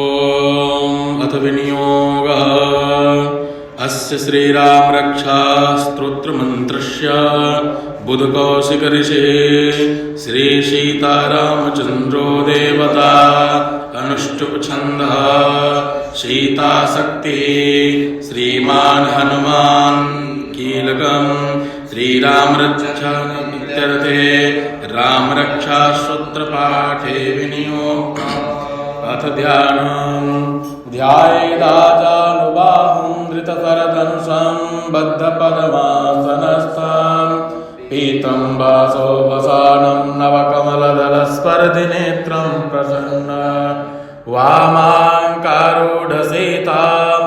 ओम अथ विनियोगः अस्य श्रीराम रक्षा स्तोत्र मंत्रस्य बुधकौशिक ऋषिः श्री सीतारामचंद्रो देवता अनुष्टुप छंदः सीताशक्ति श्रीमान हनुमान कीलकं श्रीराम रक्षा इत्यर्थे राम रक्षा स्तोत्र पाठे विनियोग अथ ध्यानम् ध्यायेदाजानुबाहुं धृतशरधनुषं बद्धपद्मासनस्थं पीतं वासोपसानं नवकमलदलस्पर्धिनेत्रं प्रसन्नं वामाङ्कारूढसीता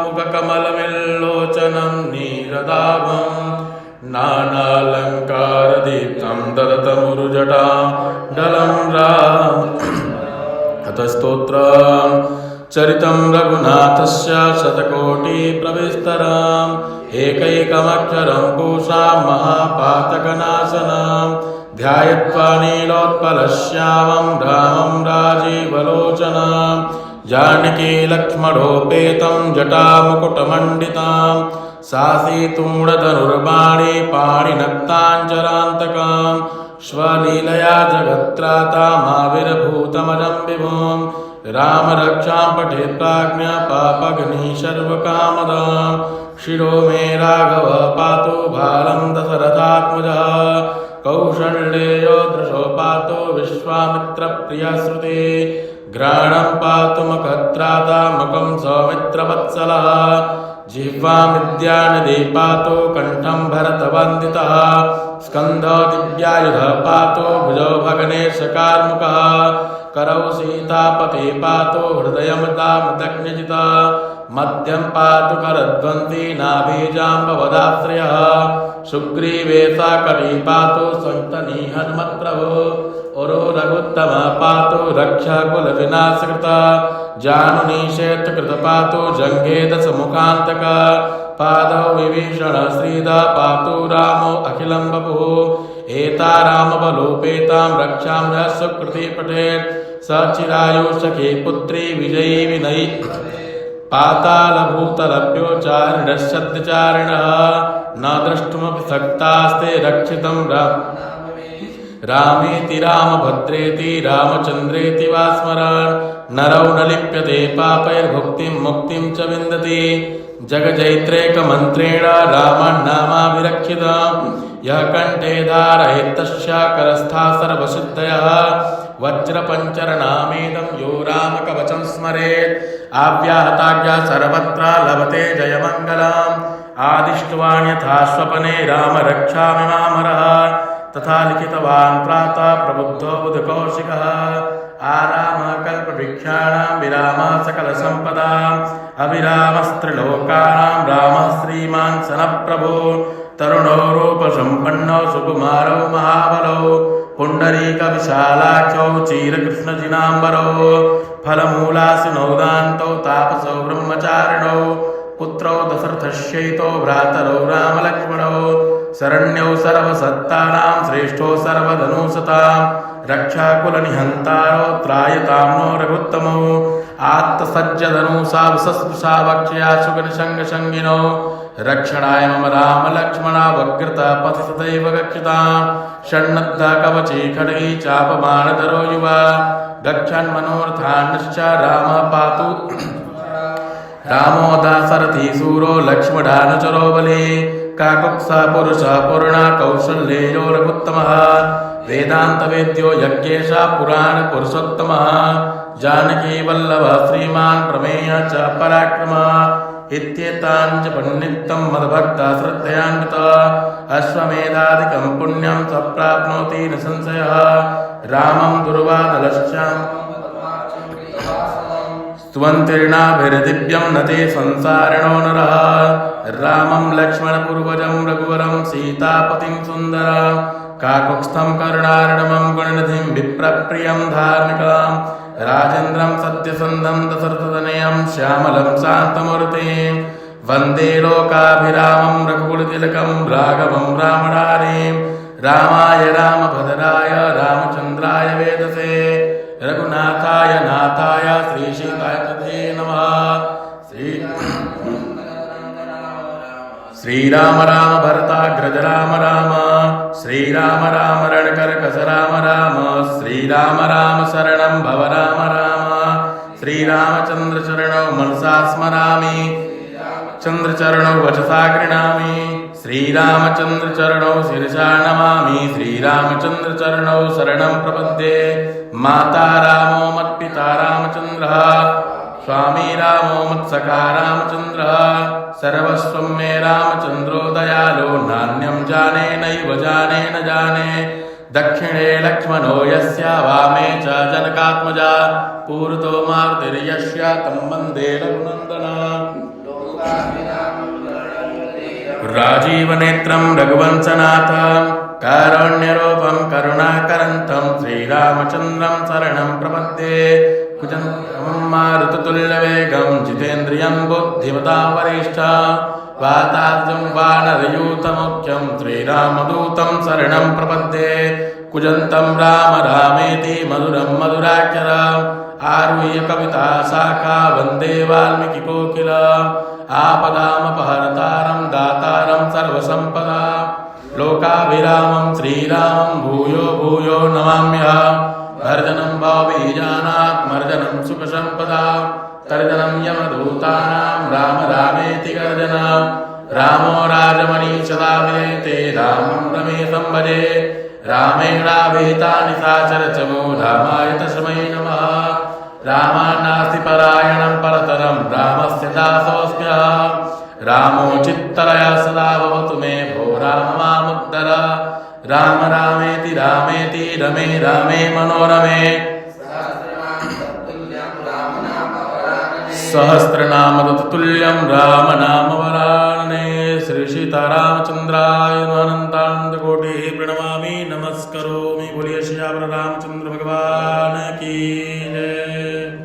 मुखकमलविल्लोचनं नीरदाभं नानालङ्कारदीप्तं ददतमुरुजटां डलं राम स्तोत्रं चरितं रघुनाथस्य शतकोटिप्रविस्तरम् एकैकमक्षरं पूषां महापातकनाशनं ध्यायत्वा नीलोत्पलश्यामं रामं राजीवलोचनं जानकी लक्ष्मणोपेतं जटामुकुटमण्डितां सासीतूणधनुर्बाणी पाणिनक्ताञ्चरान्तकां स्वलीलया जगत्त्रातामाविर्भूतमजं विभुं राम रक्षां पठेत् प्राज्ञा पापघ्नि सर्वकामदां शिरो मे राघव पातु भालं दशरथात्मजः कौसल्येयो दृशो पातु विश्वामित्रप्रियः श्रुतिः घ्राणं पातु मुखत्रातामकं सौमित्रवत्सलः जिह्वां विद्यानिधि पातु कण्ठं भरतवन्दितः स्कन्धो दिव्यायुधः पातु भुजौ भगनेशकार्मुकः करौ सीतापते पातु हृदयमृतामृतज्ञजिता मध्यं पातु करध्वंसी नाभिजाम्बवदाश्रयः सुग्रीवे साकटी पातु सन्तनी हनुमत्प्रभो उरो रघुत्तम पातु रक्षाकुलविनाशकृता जानुनीशेत्कृत पातु जङ्घे दशमुखान्तक पादौ विभीषण श्रीदा पातु रामो अखिलं वपुः एता रामबलोपेतां रक्षां यः सुकृती पठेत् स चिरायुषकी पुत्री विजयी विनयी पातालभूतलभ्योचारिणश्चद्यचारिणः न द्रष्टुमपि शक्तास्ते रक्षितं रामेति रामभद्रेति रामचन्द्रेति वा स्मरन् नरौ न लिप्यते पापैर्भुक्तिं मुक्तिं च विन्दति जगजैत्रेकमन्त्रेण रामन्नामाभिरक्षितं यः कण्ठे धारयेत्तस्य करस्था सर्वसिद्धयः वज्रपञ्चरनामेदं यो रामकवचं स्मरेत् आव्याहताज्ञा सर्वत्र लभते जयमङ्गलम् आदिष्टवान् यथा स्वपने राम रक्षामि मामरः तथा लिखितवान् प्रातः प्रबुद्धो बुधकौशिकः आरामः कल्पवृक्षाणां विरामः सकलसम्पदाम् अविरामस्त्रिलोकानां रामः श्रीमान् सनप्रभो तरुणो रूपसम्पन्नो सुकुमारो महाबलो पुण्डरीकविशालाक्षौ चीरकृष्णजिनाम्बरो फलमूलासिनौ दान्तौ तापसौ ब्रह्मचारिणौ पुत्रौ दशरथस्यैतो भ्रातरौ रामलक्ष्मणौ शरण्यौ सर्वसत्तानां श्रेष्ठो सर्वधनुसतां रक्षाकुलनिहन्तारो त्रायतां नो रघुत्तमौ आत्तसज्जधनुषा वसस्पृशा वक्ष्या शुकनिशङ्गशङ्गिनौ रक्षणाय मम रामलक्ष्मणा वग्रता पथि सदैव गच्छतां षण्णद्धा कवची खड्गी चापमानधरो युवा गच्छन्मनोरथान्नश्च रामः पातु रामो दाशरथी सूरो लक्ष्मणानुचरो बली काकुत्सा पुरुषः पूर्णा कौसल्येयो रघुत्तमः वेदान्तवेद्यो यज्ञेशः पुराणपुरुषोत्तमः जानकी वल्लभः श्रीमान् प्रमेयः च पराक्रमः इत्येतान् च पण्डितं मद्भक्तः श्रद्धयान्वितः अश्वमेधादिकं पुण्यं स प्राप्नोति न संशयः रामं दुर्वादलश्चां स्तुवन्तीर्णाभिर्दिव्यं नते संसारिणो नरः रामं लक्ष्मणपूर्वजं रघुवरं सीतापतिं सुन्दरं काकुत्स्थं करुणार्णवं गुणनिधिं विप्रप्रियं धार्मिकं राजेन्द्रं सत्यसन्धं दशरथतनयं श्यामलं शान्तमूर्तिं वन्दे लोकाभिरामं रघुकुलतिलकं राघवं रामणारीं रामाय रामभद्राय रामचन्द्राय वेदसे रघुनाथाय नाथाय श्रीसीताय तते नमः। श्रीराम राम भरताग्रज राम राम, श्रीराम राम रणकर्कश राम राम, श्रीराम राम शरणं भव राम राम, श्रीरामचंद्र चरणौ मनसा स्मरामि, चंद्रचरणौ वचसा गृह्णामि, श्रीरामचंद्र चरणौ शिरसा नमामि, श्रीरामचंद्र चरणौ शरणं प्रपद्ये। माता रामो मत्पिता रामचंद्रः, स्वामी रामो मत्सखा रामचंद्रः, सर्वस्वं मे रामचंद्रो दयालो, नान्यं जाने नैव जाने न जाने। दक्षिणे लक्ष्मणो यस्य, वामे च जनकात्मजा, पूर्वतो मारुतिर्यस्य, तं वन्दे रघुनन्दनम्। राजीवनेत्रं रघुवंशनाथं, कारुण्यरूपं करुणाकरन्तं, श्रीरामचन्द्रं शरणं प्रपद्ये। कुजङ्गं मारुततुल्यवेगं, जितेन्द्रियं बुद्धिमतां वरिष्ठं, वातात्मं वानरयूथमुख्यं, श्रीरामदूतं शरणं प्रपद्ये। कुजन्तं राम रामेति मधुरं मधुराक्षरम्, आरुह्य कविता शाखा वन्दे वाल्मीकिकोकिलम्। आपदामपहर्तारं दातारं सर्वसम्पदां, लोकाभिरामं श्रीरामं भूयो भूयो नमाम्यहम्। भर्जनं भावबीजानां मर्जनं सुखसम्पदां, तर्जनं यमदूतानां राम रामेति गर्जनम्। रामो राजमणिसदा विजयते, रामं रमेशं भजे, रामेणाभिहिता निशाचरचमो, रामाय तस्मै नमः। रामानास्ति परायणं परतरं, रामस्य दासोऽस्म्यहं। रामो चित्तरया सदा भवतु मे भो, राम मामुद्धर। राम रामेति रामेति रमे रामे मनोरमे, सहस्रनाम तत्तुल्यं राम नाम वरानने। श्री सीतारामचंद्राय अनंतानंतकोटि प्रणमामि नमस्करोमि। बोलिए श्री रामचंद्र भगवान की जय।